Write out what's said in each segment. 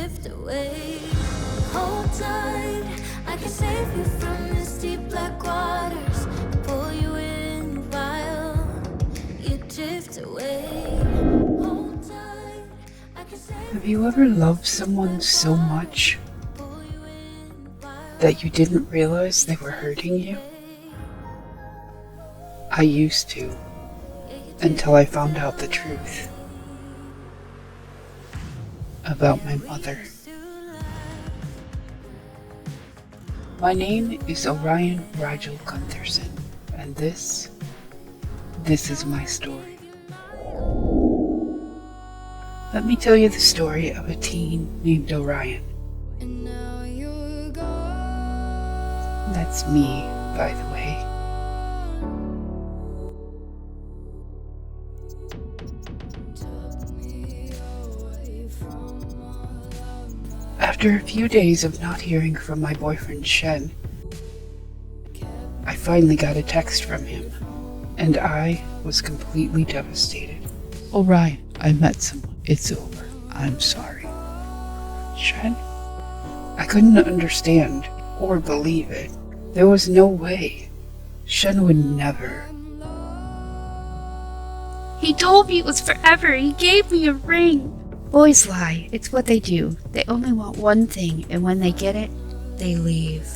drift away. Hold tight, I can save you from this deep black waters. Pull you in while you drift away. Hold tight, I can save you. Have you ever loved someone so much that you didn't realize they were hurting you? I used to, until I found out the truth about my mother. My name is Orion Rigel Guntherson, and this is my story. Let me tell you the story of a teen named Orion. That's me, by the way. After a few days of not hearing from my boyfriend Shen, I finally got a text from him, and I was completely devastated. Orion, I met someone. It's over. I'm sorry. Shen? I couldn't understand or believe it. There was no way. Shen would never. He told me it was forever. He gave me a ring. Boys lie. It's what they do. They only want one thing, and when they get it, they leave.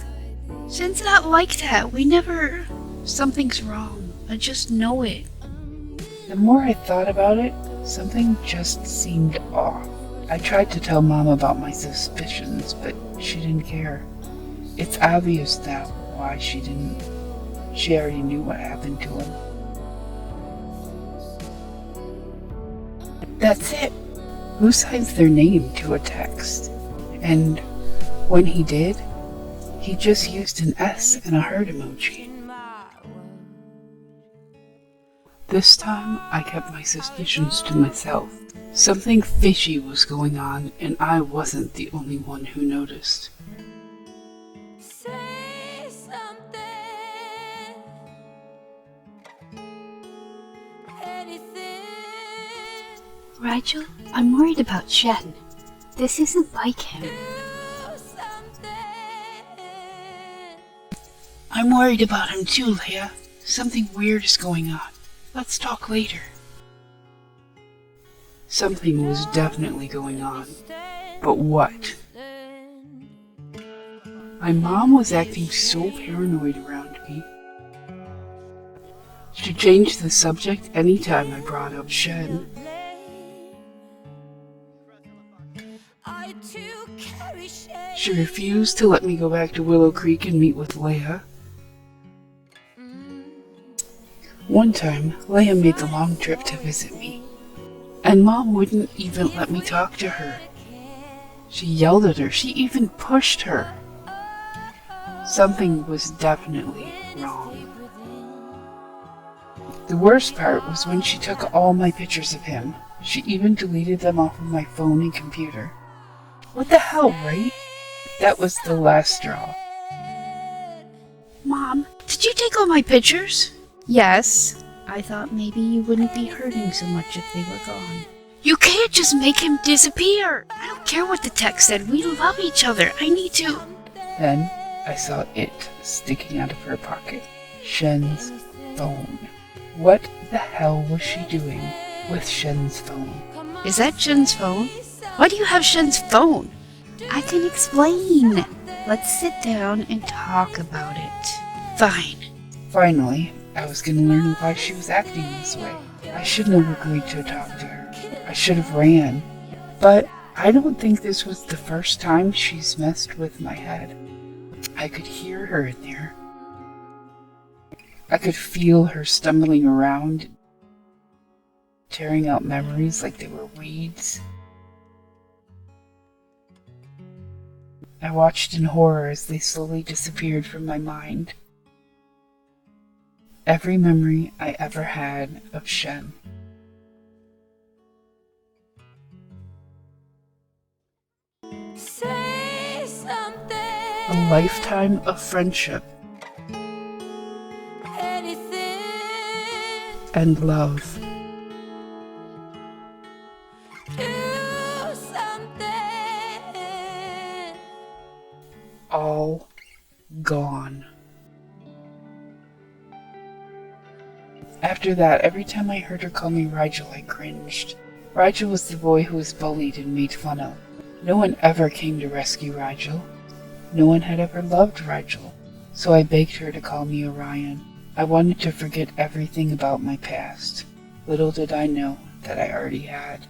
Shen's not like that. We never... Something's wrong. I just know it. The more I thought about it, something just seemed off. I tried to tell Mom about my suspicions, but she didn't care. It's obvious now why she didn't. She already knew what happened to him. That's it. Who signs their name to a text? And when he did, he just used an S and a heart emoji. This time, I kept my suspicions to myself. Something fishy was going on, and I wasn't the only one who noticed. Say something, anything. Rigel, I'm worried about Shen. This isn't like him. Do something. I'm worried about him too, Leia. Something weird is going on. Let's talk later. Something was definitely going on. But what? My mom was acting so paranoid around me. She changed the subject anytime I brought up Shen. She refused to let me go back to Willow Creek and meet with Leia. One time, Leia made the long trip to visit me, and Mom wouldn't even let me talk to her. She yelled at her. She even pushed her. Something was definitely wrong. The worst part was when she took all my pictures of him. She even deleted them off of my phone and computer. What the hell, right? That was the last straw. Mom, did you take all my pictures? Yes. I thought maybe you wouldn't be hurting so much if they were gone. You can't just make him disappear. I don't care what the text said. We love each other. I need to... Then I saw it sticking out of her pocket. Shen's phone. What the hell was she doing with Shen's phone? Is that Shen's phone? Why do you have Shen's phone? I can explain. Let's sit down and talk about it. Fine. Finally, I was going to learn why she was acting this way. I shouldn't have agreed to talk to her. I should have ran. But I don't think this was the first time she's messed with my head. I could hear her in there. I could feel her stumbling around, tearing out memories like they were weeds. I watched in horror as they slowly disappeared from my mind. Every memory I ever had of Shen. Say something, A lifetime of friendship anything. and love. Do something. After that, every time I heard her call me Rigel, I cringed. Rigel was the boy who was bullied and made fun of. No one ever came to rescue Rigel. No one had ever loved Rigel, so I begged her to call me Orion. I wanted to forget everything about my past. Little did I know that I already had.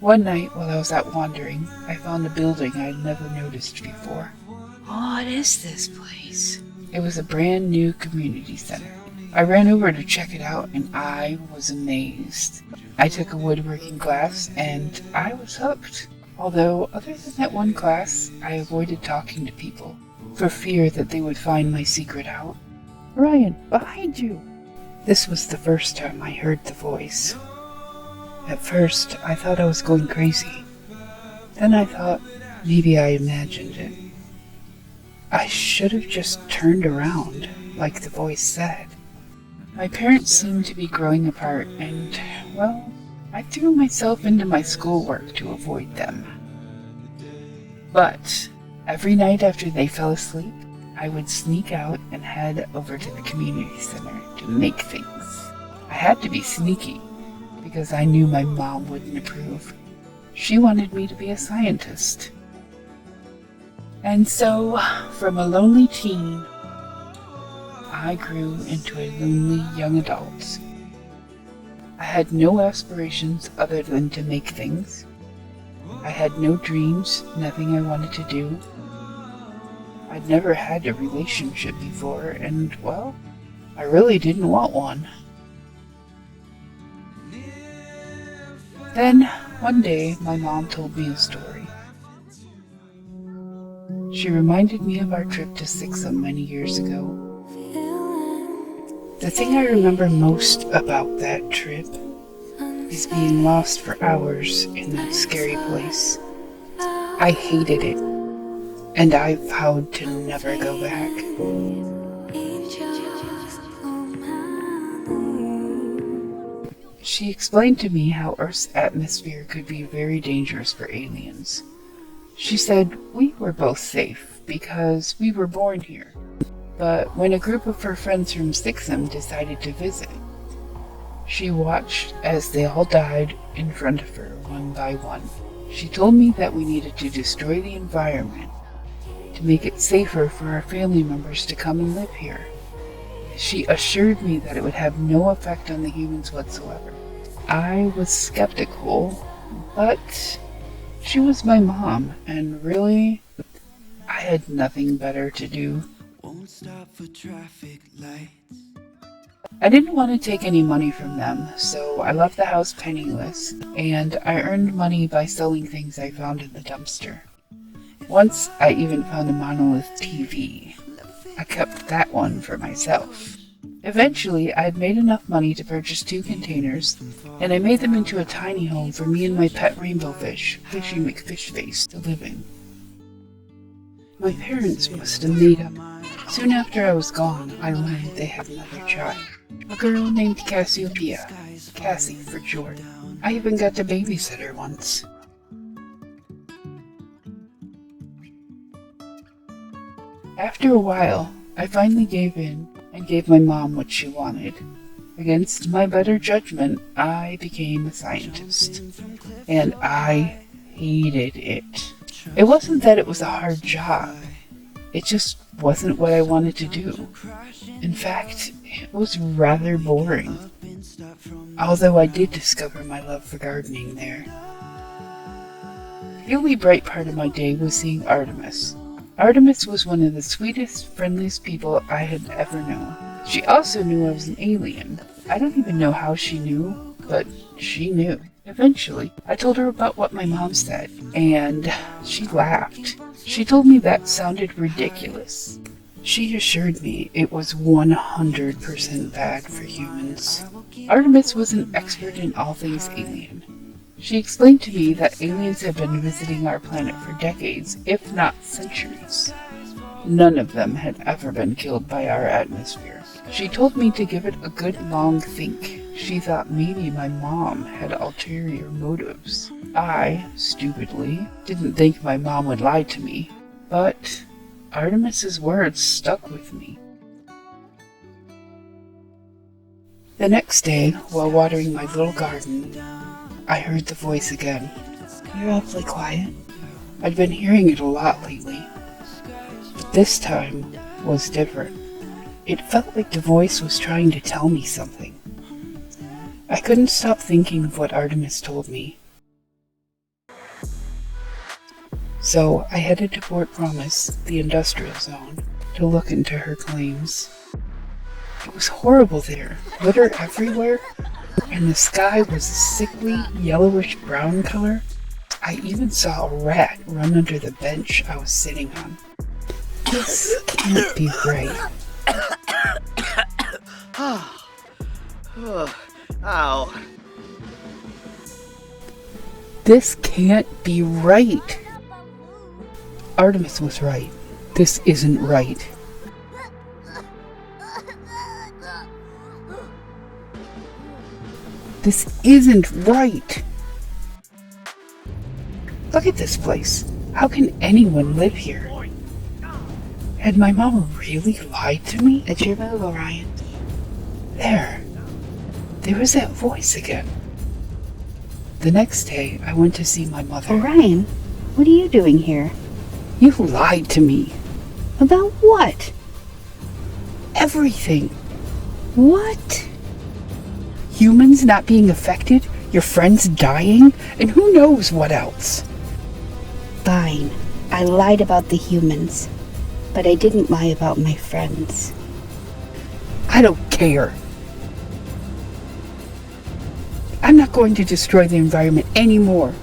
One night, while I was out wandering, I found a building I had never noticed before. What is this place? It was a brand new community center. I ran over to check it out, and I was amazed. I took a woodworking class, and I was hooked. Although, other than that one class, I avoided talking to people, for fear that they would find my secret out. "Ryan, behind you!" This was the first time I heard the voice. At first, I thought I was going crazy. Then I thought maybe I imagined it. I should have just turned around, like the voice said. My parents seemed to be growing apart, and, well, I threw myself into my schoolwork to avoid them. But every night after they fell asleep, I would sneak out and head over to the community center to make things. I had to be sneaky, because I knew my mom wouldn't approve. She wanted me to be a scientist. And so, from a lonely teen, I grew into a lonely young adult. I had no aspirations other than to make things. I had no dreams, nothing I wanted to do. I'd never had a relationship before, and, well, I really didn't want one. Then, one day, my mom told me a story. She reminded me of our trip to Sixam many years ago. The thing I remember most about that trip is being lost for hours in that scary place. I hated it, and I vowed to never go back. She explained to me how Earth's atmosphere could be very dangerous for aliens. She said we were both safe because we were born here. But when a group of her friends from Sixam decided to visit, she watched as they all died in front of her one by one. She told me that we needed to destroy the environment to make it safer for our family members to come and live here. She assured me that it would have no effect on the humans whatsoever. I was skeptical, but she was my mom, and really, I had nothing better to do. Won't stop for traffic lights. I didn't want to take any money from them, so I left the house penniless, and I earned money by selling things I found in the dumpster. Once, I even found a monolith TV. I kept that one for myself. Eventually, I had made enough money to purchase 2 containers, and I made them into a tiny home for me and my pet rainbow fish, Fishy McFishface, to live in. My parents must have made up. Soon after I was gone, I learned they had another child, a girl named Cassiopeia, Cassie for short. I even got to babysit her once. After a while, I finally gave in and gave my mom what she wanted. Against my better judgment, I became a scientist, and I hated it. It wasn't that it was a hard job. It just wasn't what I wanted to do. In fact, it was rather boring. Although I did discover my love for gardening there. The only bright part of my day was seeing Artemis. Artemis was one of the sweetest, friendliest people I had ever known. She also knew I was an alien. I don't even know how she knew, but she knew. Eventually, I told her about what my mom said, and she laughed. She told me that sounded ridiculous. She assured me it was 100% bad for humans. Artemis was an expert in all things alien. She explained to me that aliens have been visiting our planet for decades, if not centuries. None of them had ever been killed by our atmosphere. She told me to give it a good long think. She thought maybe my mom had ulterior motives. I, stupidly, didn't think my mom would lie to me, but Artemis's words stuck with me. The next day, while watering my little garden, I heard the voice again. You're awfully quiet. I'd been hearing it a lot lately, but this time was different. It felt like the voice was trying to tell me something. I couldn't stop thinking of what Artemis told me. So I headed to Port Promise, the industrial zone, to look into her claims. It was horrible there, litter everywhere, and the sky was a sickly yellowish brown color. I even saw a rat run under the bench I was sitting on. This can't be right. Ow. This can't be right. Artemis was right. This isn't right. This isn't right. Look at this place. How can anyone live here? Had my mom really lied to me? It's your move, Orion. There was that voice again. The next day, I went to see my mother. Orion, what are you doing here? You lied to me. About what? Everything. What? Humans not being affected, your friends dying, and who knows what else. Fine. I lied about the humans, but I didn't lie about my friends. I don't care. I'm not going to destroy the environment anymore.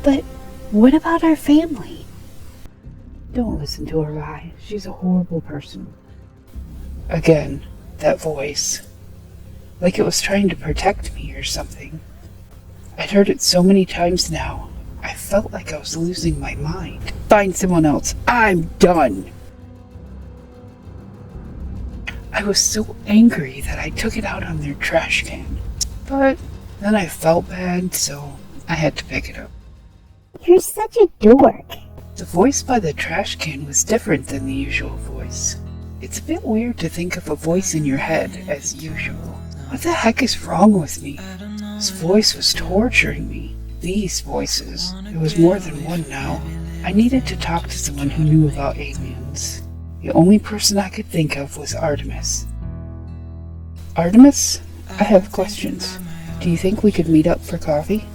But what about our family? Don't listen to her lie. She's a horrible person. Again, that voice. Like it was trying to protect me or something. I'd heard it so many times now, I felt like I was losing my mind. Find someone else. I'm done. I was so angry that I took it out on their trash can. But then I felt bad, so I had to pick it up. You're such a dork. The voice by the trash can was different than the usual voice. It's a bit weird to think of a voice in your head as usual. What the heck is wrong with me? This voice was torturing me. These voices. There was more than one now. I needed to talk to someone who knew about aliens. The only person I could think of was Artemis. Artemis, I have questions. Do you think we could meet up for coffee?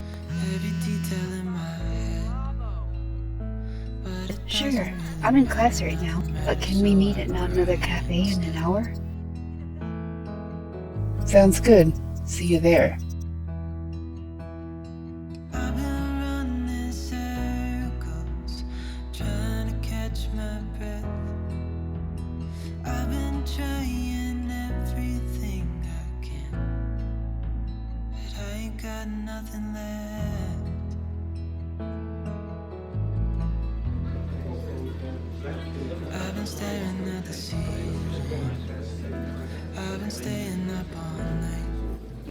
Sure. I'm in class right now, but can we meet at another cafe in an hour? Sounds good. See you there.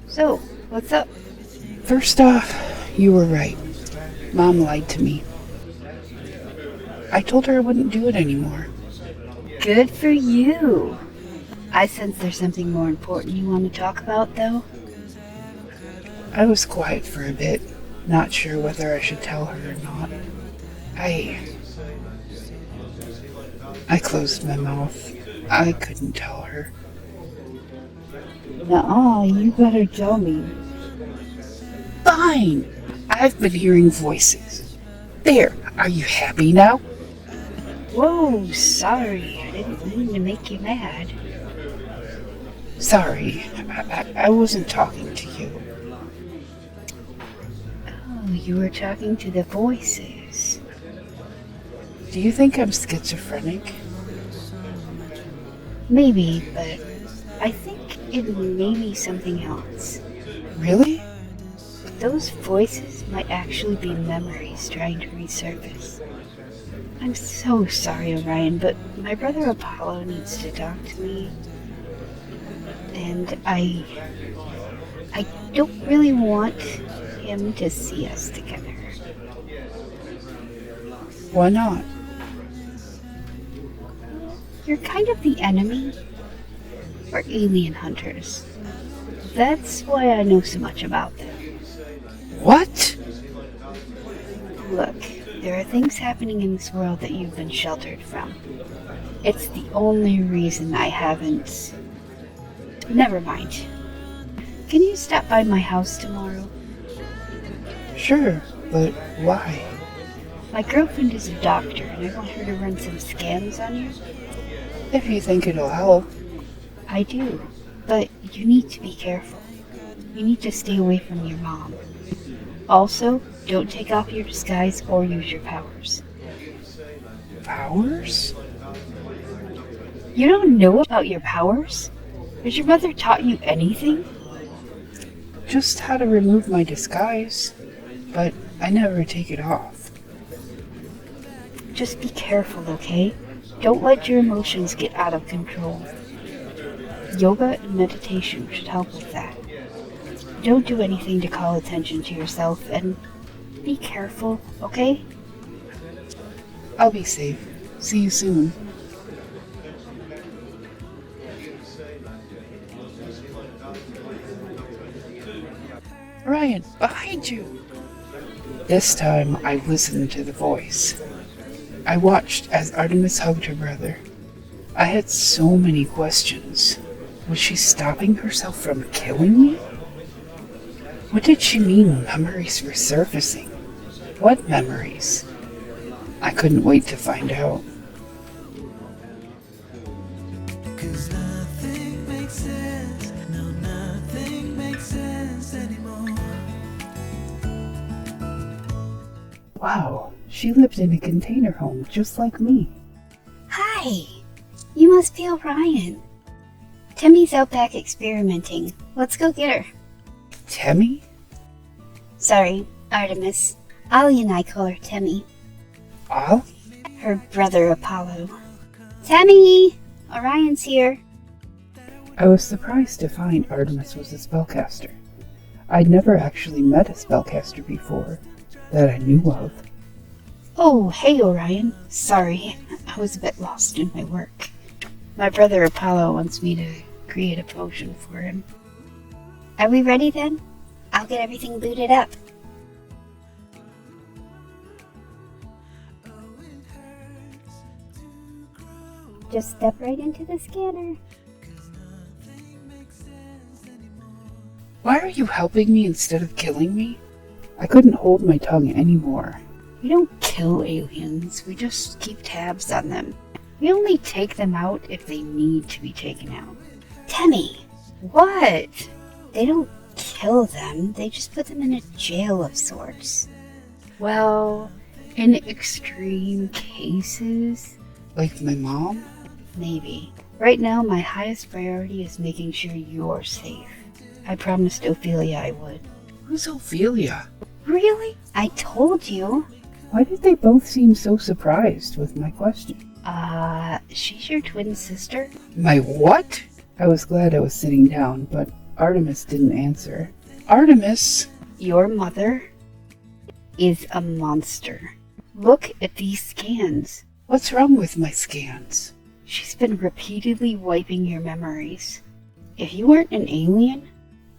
So, what's up? First off, you were right. Mom lied to me. I told her I wouldn't do it anymore. Good for you. I sense there's something more important you want to talk about, though. I was quiet for a bit, not sure whether I should tell her or not. I closed my mouth. I couldn't tell her. Nuh-uh, you better tell me. Fine! I've been hearing voices. There, are you happy now? Whoa, sorry. I didn't mean to make you mad. Sorry, I wasn't talking to you. Oh, you were talking to the voices. Do you think I'm schizophrenic? Maybe, but I think it may be something else. Really? Those voices might actually be memories trying to resurface. I'm so sorry, Orion, but my brother Apollo needs to talk to me. And I don't really want him to see us together. Why not? You're kind of the enemy. We're alien hunters. That's why I know so much about them. What? Look, there are things happening in this world that you've been sheltered from. It's the only reason I haven't... Never mind. Can you stop by my house tomorrow? Sure, but why? My girlfriend is a doctor, and I want her to run some scans on you. If you think it'll help. I do, but you need to be careful. You need to stay away from your mom. Also, don't take off your disguise or use your powers. Powers? You don't know about your powers? Has your mother taught you anything? Just how to remove my disguise, but I never take it off. Just be careful, okay? Don't let your emotions get out of control. Yoga and meditation should help with that. Don't do anything to call attention to yourself, and be careful, okay? I'll be safe. See you soon. Orion, behind you! This time I listened to the voice. I watched as Artemis hugged her brother. I had so many questions. Was she stopping herself from killing me? What did she mean memories were surfacing? What memories? I couldn't wait to find out. Cause nothing makes sense, no, nothing makes sense anymore. Wow, she lived in a container home just like me. Hi! You must be Orion. Temmie's out back experimenting. Let's go get her. Temmie? Sorry, Artemis. Ollie and I call her Temmie. Ollie? Her brother Apollo. Temmie! Orion's here. I was surprised to find Artemis was a spellcaster. I'd never actually met a spellcaster before, that I knew of. Oh, hey Orion. Sorry, I was a bit lost in my work. My brother Apollo wants me to create a potion for him. Are we ready then? I'll get everything booted up. Just step right into the scanner. Why are you helping me instead of killing me? I couldn't hold my tongue anymore. We don't kill aliens, we just keep tabs on them. We only take them out if they need to be taken out. Temmie! What? They don't kill them, they just put them in a jail of sorts. Well, in extreme cases, Like my mom? maybe. Right now, my highest priority is making sure you're safe. I promised Ophelia I would. Who's Ophelia? Really? I told you. Why did they both seem so surprised with my question? She's your twin sister? My what? I was glad I was sitting down, but Artemis didn't answer. Artemis! Your mother is a monster. Look at these scans. What's wrong with my scans? She's been repeatedly wiping your memories. If you weren't an alien,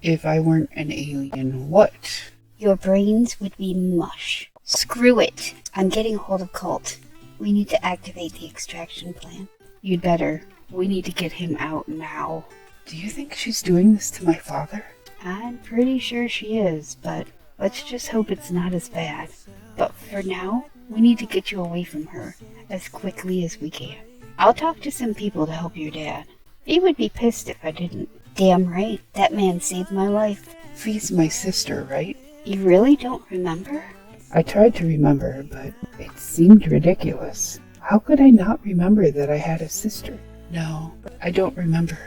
If I weren't an alien, what? your brains would be mush. Screw it. I'm getting hold of Colt. We need to activate the extraction plan. You'd better. We need to get him out now. Do you think she's doing this to my father? I'm pretty sure she is, but let's just hope it's not as bad. But for now, we need to get you away from her as quickly as we can. I'll talk to some people to help your dad. He would be pissed if I didn't. Damn right, that man saved my life. Fee's my sister, right? You really don't remember? I tried to remember, but it seemed ridiculous. How could I not remember that I had a sister? No, I don't remember.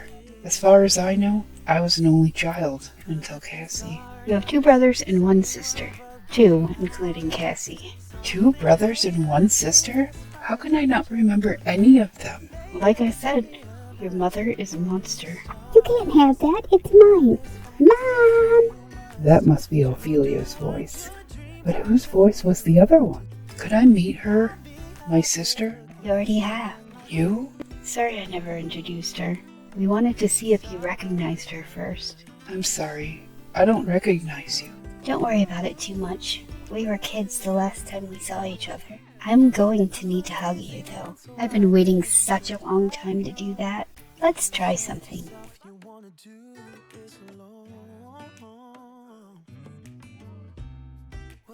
As far as I know, I was an only child until Cassie. You have 2 brothers and 1 sister. 2, including Cassie. 2 brothers and 1 sister? How can I not remember any of them? Like I said, your mother is a monster. You can't have that. It's mine. Mom! That must be Ophelia's voice. But whose voice was the other one? Could I meet her? My sister? You already have. You? Sorry I never introduced her. We wanted to see if you recognized her first. I'm sorry. I don't recognize you. Don't worry about it too much. We were kids the last time we saw each other. I'm going to need to hug you, though. I've been waiting such a long time to do that. Let's try something.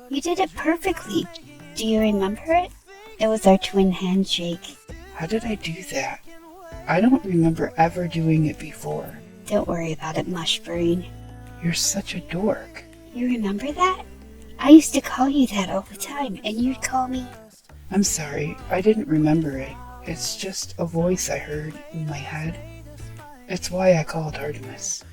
You did it perfectly. Do you remember it? It was our twin handshake. How did I do that? I don't remember ever doing it before. Don't worry about it, Mushbrain. You're such a dork. You remember that? I used to call you that all the time, and you'd call me... I'm sorry, I didn't remember it. It's just a voice I heard in my head. It's why I called Artemis.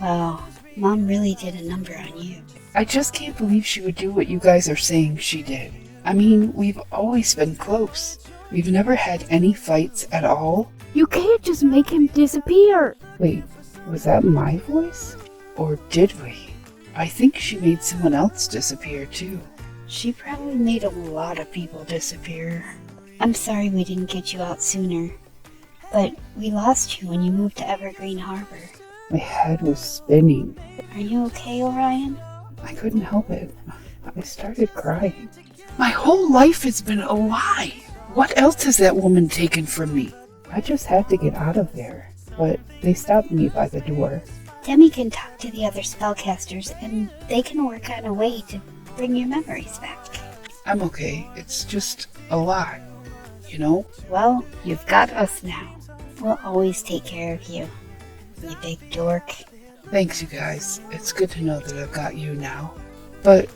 Wow, Mom really did a number on you. I just can't believe she would do what you guys are saying she did. I mean, we've always been close. We've never had any fights at all. You can't just make him disappear. Wait, was that my voice? Or did we? I think she made someone else disappear too. She probably made a lot of people disappear. I'm sorry we didn't get you out sooner, but we lost you when you moved to Evergreen Harbor. My head was spinning. Are you okay, Orion? I couldn't help it. I started crying. My whole life has been a lie. What else has that woman taken from me? I just had to get out of there, but they stopped me by the door. Demi can talk to the other spellcasters, and they can work on a way to bring your memories back. I'm okay. It's just a lot, you know? Well, you've got us now. We'll always take care of you, you big dork. Thanks, you guys. It's good to know that I've got you now. But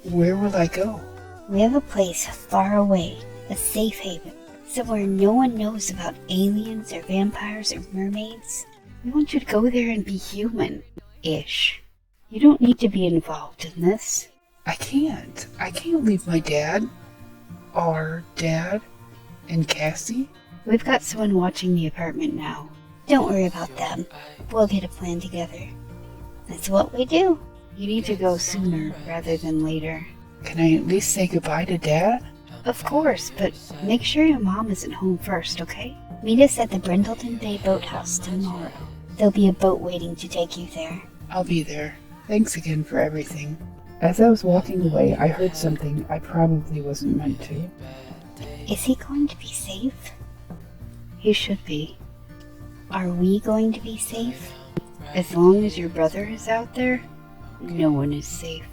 where will I go? We have a place far away, a safe haven, somewhere no one knows about aliens or vampires or mermaids. We want you to go there and be human-ish. You don't need to be involved in this. I can't. I can't leave my dad, our dad, and Cassie. We've got someone watching the apartment now. Don't worry about them. We'll get a plan together. That's what we do. You need to go sooner rather than later. Can I at least say goodbye to Dad? Of course, but make sure your mom isn't home first, okay? Meet us at the Brindleton Bay Boathouse tomorrow. There'll be a boat waiting to take you there. I'll be there. Thanks again for everything. As I was walking away, I heard something I probably wasn't meant to. Is he going to be safe? He should be. Are we going to be safe? As long as your brother is out there, no one is safe.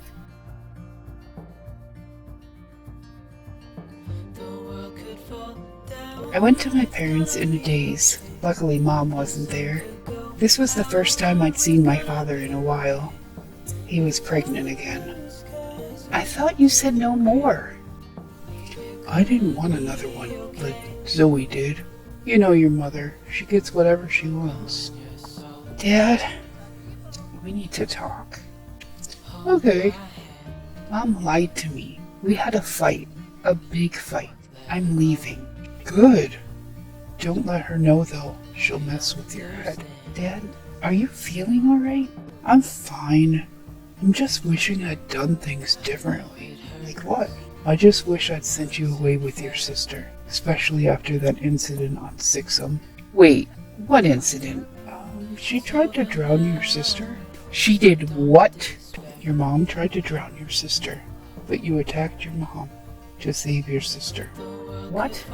I went to my parents in a daze. Luckily, Mom wasn't there. This was the first time I'd seen my father in a while. He was pregnant again. I thought you said no more. I didn't want another one, like Zoe did. You know your mother. She gets whatever she wants. Dad, we need to talk. Okay. Mom lied to me. We had a fight. A big fight. I'm leaving. Good. Don't let her know, though. She'll mess with your head. Dad, are you feeling alright? I'm fine. I'm just wishing I'd done things differently. Like what? I just wish I'd sent you away with your sister. Especially after that incident on Sixum. Wait, what incident? She tried to drown your sister? She did what? Your mom tried to drown your sister, but you attacked your mom to save your sister. What?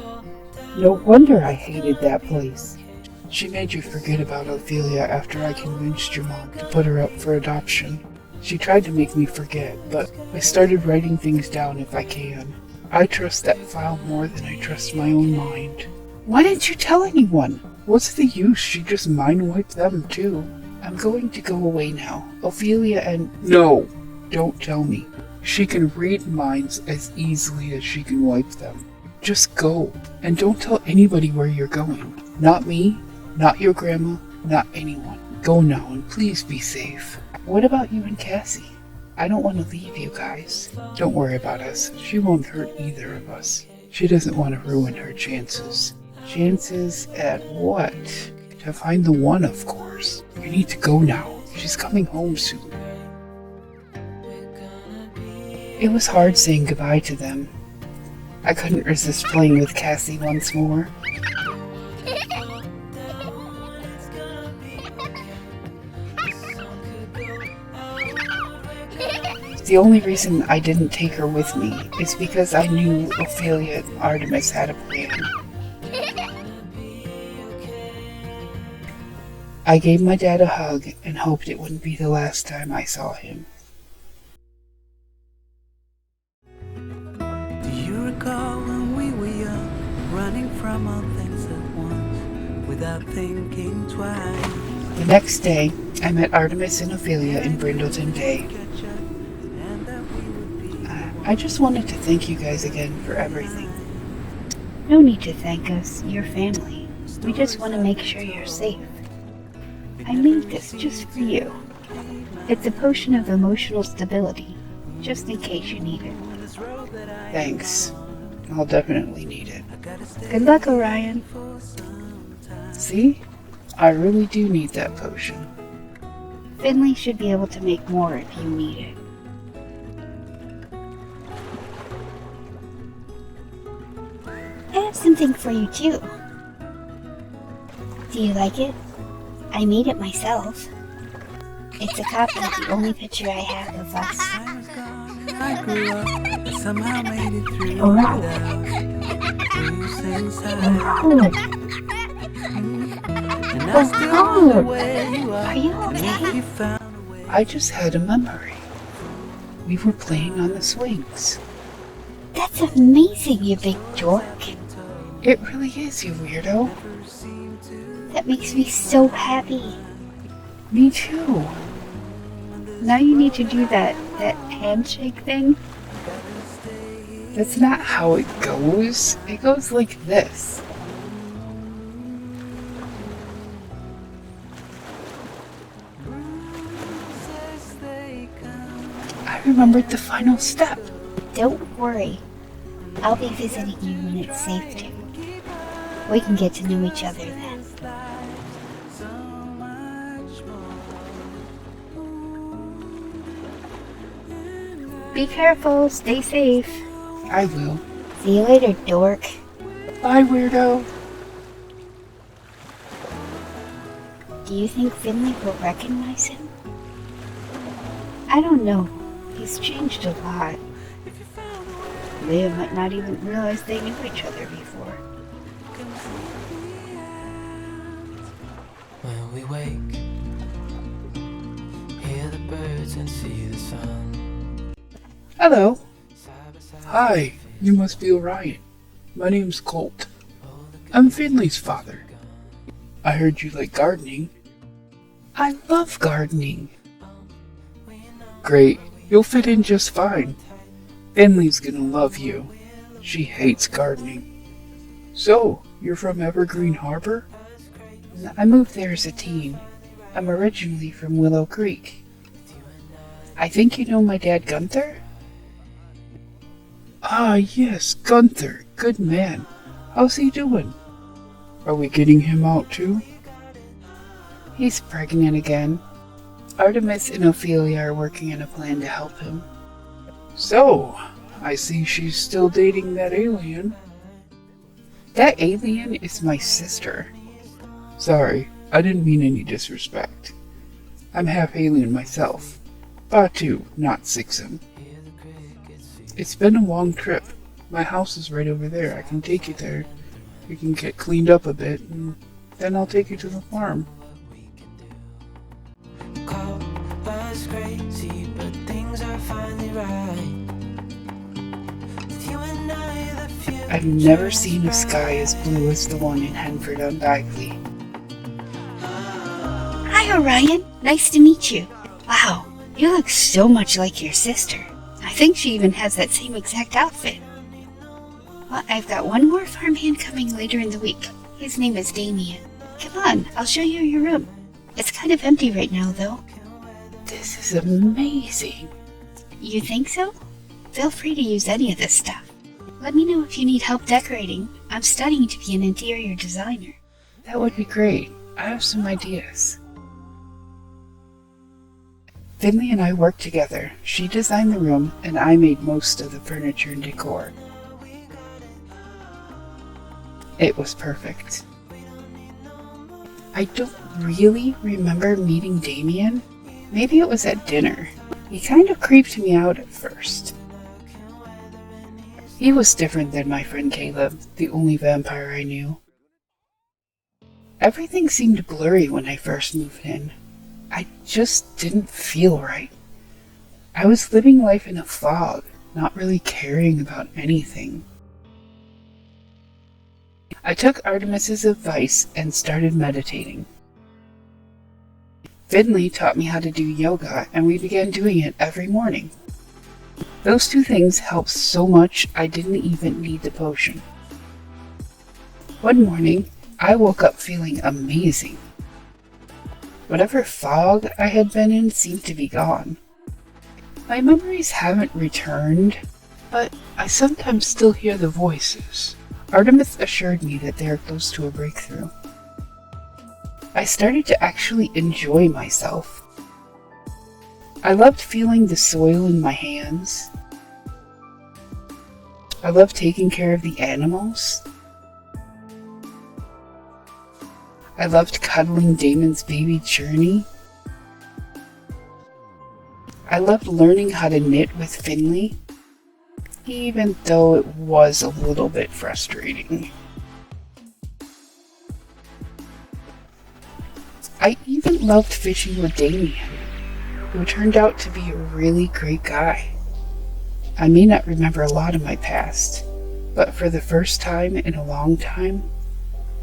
No wonder I hated that place. She made you forget about Ophelia after I convinced your mom to put her up for adoption. She tried to make me forget, but I started writing things down if I can. I trust that file more than I trust my own mind. Why didn't you tell anyone? What's the use? She just mind-wiped them too. I'm going to go away now. Ophelia and... No! Don't tell me. She can read minds as easily as she can wipe them. Just go. And don't tell anybody where you're going. Not me, not your grandma, not anyone. Go now and please be safe. What about you and Cassie? I don't want to leave you guys. Don't worry about us. She won't hurt either of us. She doesn't want to ruin her chances. Chances at what? To find the one, of course. You need to go now. She's coming home soon. It was hard saying goodbye to them. I couldn't resist playing with Cassie once more. The only reason I didn't take her with me is because I knew Ophelia and Artemis had a plan. I gave my dad a hug and hoped it wouldn't be the last time I saw him. Do you recall when we were young, running from all things at once, without thinking twice? The next day, I met Artemis and Ophelia in Brindleton Bay. I just wanted to thank you guys again for everything. No need to thank us, you're family. We just want to make sure you're safe. I made this just for you. It's a potion of emotional stability, just in case you need it. Thanks. I'll definitely need it. Good luck, Orion. See? I really do need that potion. Finley should be able to make more if you need it. I have something for you too. Do you like it? I made it myself. It's a copy of the only picture I have of us. I grew up, I somehow made it through Alright. without losing sight. Good. And I still wonder where you are. Are you And okay? if you found a way. I just had a memory. We were playing on the swings. That's amazing, you big dork. It really is, you weirdo. That makes me so happy. Me too. Now you need to do that handshake thing. That's not how it goes. It goes like this. I remembered the final step. Don't worry. I'll be visiting you when it's safe to. We can get to know each other then. Be careful, stay safe. I will. See you later, dork. Bye, weirdo. Do you think Finley will recognize him? I don't know. He's changed a lot. They might not even realize they knew each other before. When we wake, hear the birds and see the sun. Hello. Hi, you must be Orion. My name's Colt. I'm Finley's father. I heard you like gardening. I love gardening. Great, you'll fit in just fine. Finley's gonna love you. She hates gardening. So, you're from Evergreen Harbor? I moved there as a teen. I'm originally from Willow Creek. I think you know my dad Gunther? Ah, yes, Gunther. Good man. How's he doing? Are we getting him out too? He's pregnant again. Artemis and Ophelia are working on a plan to help him. So, I see she's still dating that alien. That alien is my sister. Sorry, I didn't mean any disrespect. I'm half alien myself. Batu, not Sixum. It's been a long trip. My house is right over there. I can take you there. You can get cleaned up a bit, and then I'll take you to the farm. Call us crazy, but things are finally right. With you and I, the future I've never seen a sky as blue as the one in Henford on Bagley. Hi, Orion. Nice to meet you. Wow, you look so much like your sister. I think she even has that same exact outfit. Well, I've got one more farmhand coming later in the week. His name is Damien. Come on, I'll show you your room. It's kind of empty right now, though. This is amazing. You think so? Feel free to use any of this stuff. Let me know if you need help decorating. I'm studying to be an interior designer. That would be great. I have some ideas. Finley and I worked together. She designed the room, and I made most of the furniture and decor. It was perfect. I don't really remember meeting Damien. Maybe it was at dinner. He kind of creeped me out at first. He was different than my friend Caleb, the only vampire I knew. Everything seemed blurry when I first moved in. I just didn't feel right. I was living life in a fog, not really caring about anything. I took Artemis's advice and started meditating. Finley taught me how to do yoga, and we began doing it every morning. Those two things helped so much I didn't even need the potion. One morning, I woke up feeling amazing. Whatever fog I had been in seemed to be gone. My memories haven't returned, but I sometimes still hear the voices. Artemis assured me that they are close to a breakthrough. I started to actually enjoy myself. I loved feeling the soil in my hands. I loved taking care of the animals. I loved cuddling Damon's baby Journey. I loved learning how to knit with Finley, even though it was a little bit frustrating. I even loved fishing with Damien, who turned out to be a really great guy. I may not remember a lot of my past, but for the first time in a long time,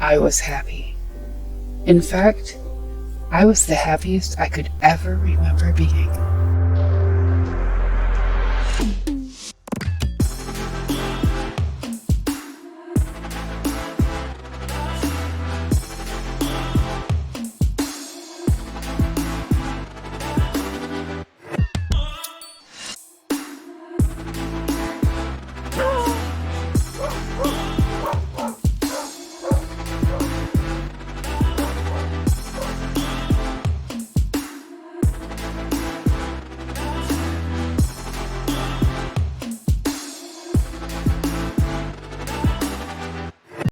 I was happy. In fact, I was the happiest I could ever remember being.